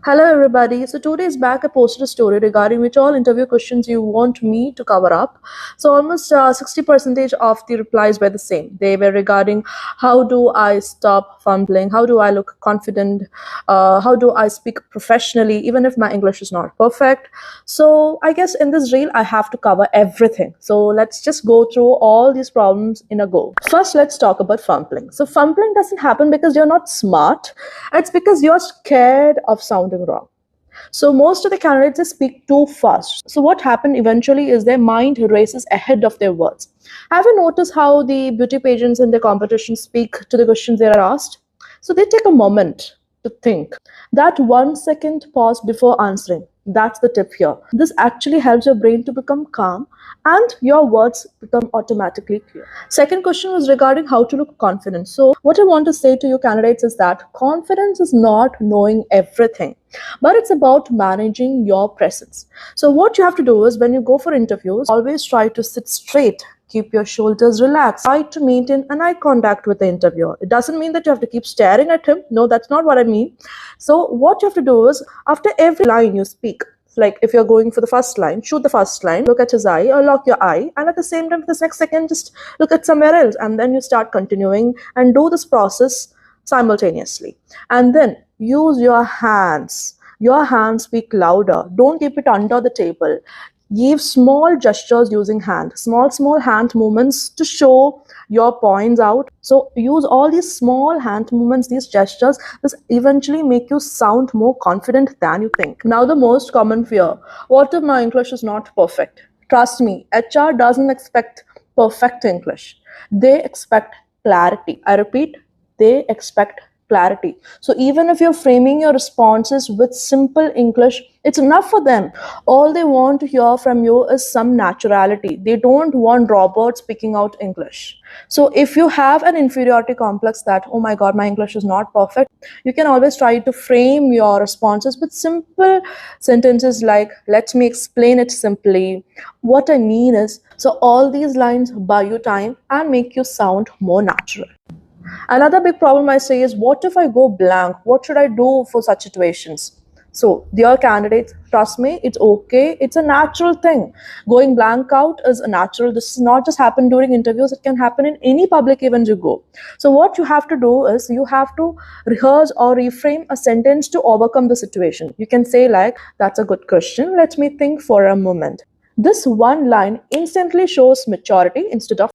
Hello, everybody. So, 2 days back, I posted a story regarding which all interview questions you want me to cover up. So, almost 60% of the replies were the same. They were regarding how do I stop fumbling? How do I look confident? How do I speak professionally, even if my English is not perfect? So, I guess in this reel, I have to cover everything. So, let's just go through all these problems in a go. First, let's talk about fumbling. So, fumbling doesn't happen because you're not smart, it's because you're scared of sounding wrong. So most of the candidates they speak too fast. So what happened eventually is their mind races ahead of their words. Have you noticed how the beauty pageants in the competition speak to the questions they are asked? So they take a moment to think. That 1 second pause before answering. That's the tip here. This actually helps your brain to become calm and your words become automatically clear. Second question was regarding how to look confident. So, what I want to say to you candidates is that confidence is not knowing everything, but it's about managing your presence. So, what you have to do is when you go for interviews, always try to sit straight. Keep your shoulders relaxed. Try to maintain an eye contact with the interviewer. It doesn't mean that you have to keep staring at him. No, that's not what I mean. So, what you have to do is after every line you speak, like if you're going for the first line, shoot the first line, look at his eye or lock your eye, and at the same time, for the next second, just look at somewhere else, and then you start continuing and do this process simultaneously. And then use your hands. Your hands speak louder. Don't keep it under the table. Give small gestures using hand, small hand movements to show your points out. So use all these small hand movements, these gestures. This eventually make you sound more confident than you think. Now the most common fear: what if my English is not perfect? Trust me, HR doesn't expect perfect English. They expect clarity. I repeat, they expect clarity. So even if you're framing your responses with simple English, it's enough for them. All they want to hear from you is some naturality. They don't want robots speaking out English. So if you have an inferiority complex that, oh my God, my English is not perfect, you can always try to frame your responses with simple sentences like, let me explain it simply. What I mean is, so all these lines buy you time and make you sound more natural. Another big problem I say is, what if I go blank? What should I do for such situations? So, dear candidates, trust me, it's okay. It's a natural thing. Going blank out is a natural. This does not just happen during interviews, it can happen in any public event you go. So, what you have to do is you have to rehearse or reframe a sentence to overcome the situation. You can say, like, that's a good question. Let me think for a moment. This one line instantly shows maturity instead of